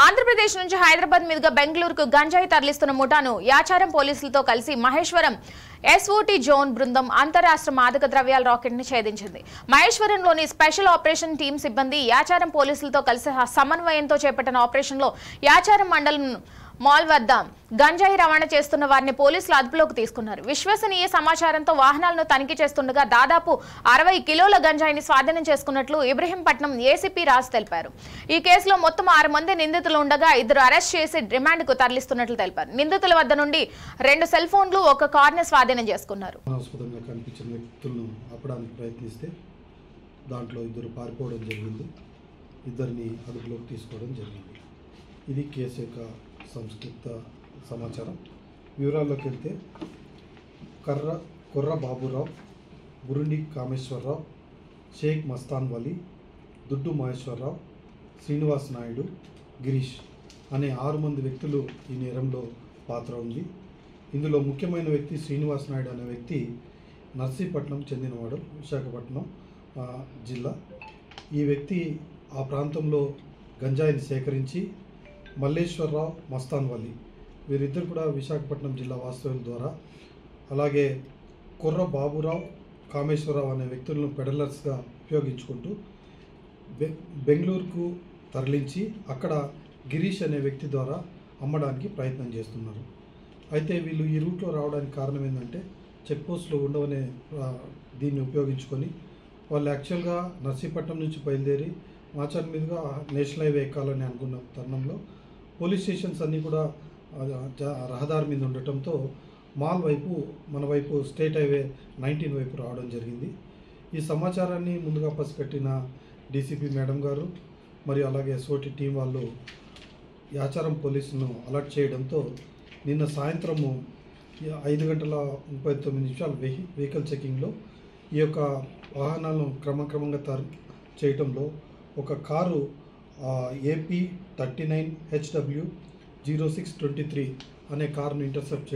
ఆంధ్రప్రదేశ్ నుంచి హైదరాబాద్ మీదుగా బెంగళూరుకు గంజాయి తరలిస్తున్న ముఠాను యాచారం పోలీసులతో కలిసి మహేశ్వరం ఎస్ఓటీ జోన్ బృందం అంతర్రాష్ట్ర మాదక ద్రవ్యాల రాకెట్ ని ఛేదించింది. మహేశ్వరంలోని స్పెషల్ ఆపరేషన్ టీం సిబ్బంది యాచారం పోలీసులతో కలిసి సమన్వయంతో చేపట్టిన ఆపరేషన్ లో యాచారం మండలం మాల్ వద్ద గంజాయి రవాణా చేస్తున్న వారిని పోలీసులు అదుపులోకి తీసుకున్నారు. విశ్వసనీయ సమాచారంతో వాహనాలను తనిఖీ చేస్తుండగా దాదాపు 60 కిలోల గంజాయిని స్వాధీనం చేసుకున్నట్లు ఇబ్రహీంపట్నం ఏసీపీ రాజ్ తెలిపారు. ఈ కేసులో మొత్తం 6 మంది నిందితులు ఉండగా 2 అరెస్ట్ చేసి రిమాండ్కు తరలిస్తున్నట్లు తెలిపారు. నిందితుల వద్ద నుండి 2 సెల్ ఫోన్లు, 1 కార్ను స్వాధీనం చేసుకున్నారు. దాంట్లో 2 పారిపోవడం జరిగింది, 2ని అదుపులోకి తీసుకోవడం జరిగింది. ఇది కేసు యొక్క సంక్షిప్త సమాచారం. వివరాల్లోకి వెళ్తే కొర్ర బాబురావు, బురుండి కామేశ్వరరావు, షేక్ మస్తాన్ వలి, దుడ్డు మహేశ్వరరావు, శ్రీనివాస్ నాయుడు, గిరీష్ అనే 6 మంది వ్యక్తులు ఈ నేరంలో పాత్ర ఉంది. ఇందులో ముఖ్యమైన వ్యక్తి శ్రీనివాస్ నాయుడు అనే వ్యక్తి నర్సీపట్నం చెందినవాడు, విశాఖపట్నం జిల్లా. ఈ వ్యక్తి ఆ ప్రాంతంలో గంజాయిని సేకరించి మల్లేశ్వరరావు, మస్తాన్ వలి వీరిద్దరు కూడా విశాఖపట్నం జిల్లా వాస్తవ్యుల ద్వారా, అలాగే కొర్ర బాబురావు, కామేశ్వరరావు అనే వ్యక్తులను పెడలర్స్గా ఉపయోగించుకుంటూ బెంగళూరుకు తరలించి అక్కడ గిరీష్ అనే వ్యక్తి ద్వారా అమ్మడానికి ప్రయత్నం చేస్తున్నారు. అయితే వీళ్ళు ఈ రూట్లో రావడానికి కారణం ఏంటంటే చెక్ పోస్టులు ఉండవనే దీన్ని ఉపయోగించుకొని వాళ్ళు యాక్చువల్గా నర్సీపట్నం నుంచి బయలుదేరి మాచర్ మీదుగా నేషనల్ హైవే ఎక్కాలని అనుకున్న తరుణంలో పోలీస్ స్టేషన్స్ అన్నీ కూడా రహదారి మీద ఉండటంతో మాల్ వైపు, మన వైపు స్టేట్ హైవే 19 వైపు రావడం జరిగింది. ఈ సమాచారాన్ని ముందుగా పసిగట్టిన డీసీపీ మేడం గారు మరియు అలాగే ఎస్ఓటీ టీం వాళ్ళు యాచారం పోలీసును అలర్ట్ చేయడంతో నిన్న సాయంత్రము 5:39 వెహికల్ చెకింగ్లో ఈ యొక్క వాహనాలను క్రమక్రమంగా చేయటంలో ఒక కారు AP 39HW 0623 అనే కారును ఇంటర్సెప్ట్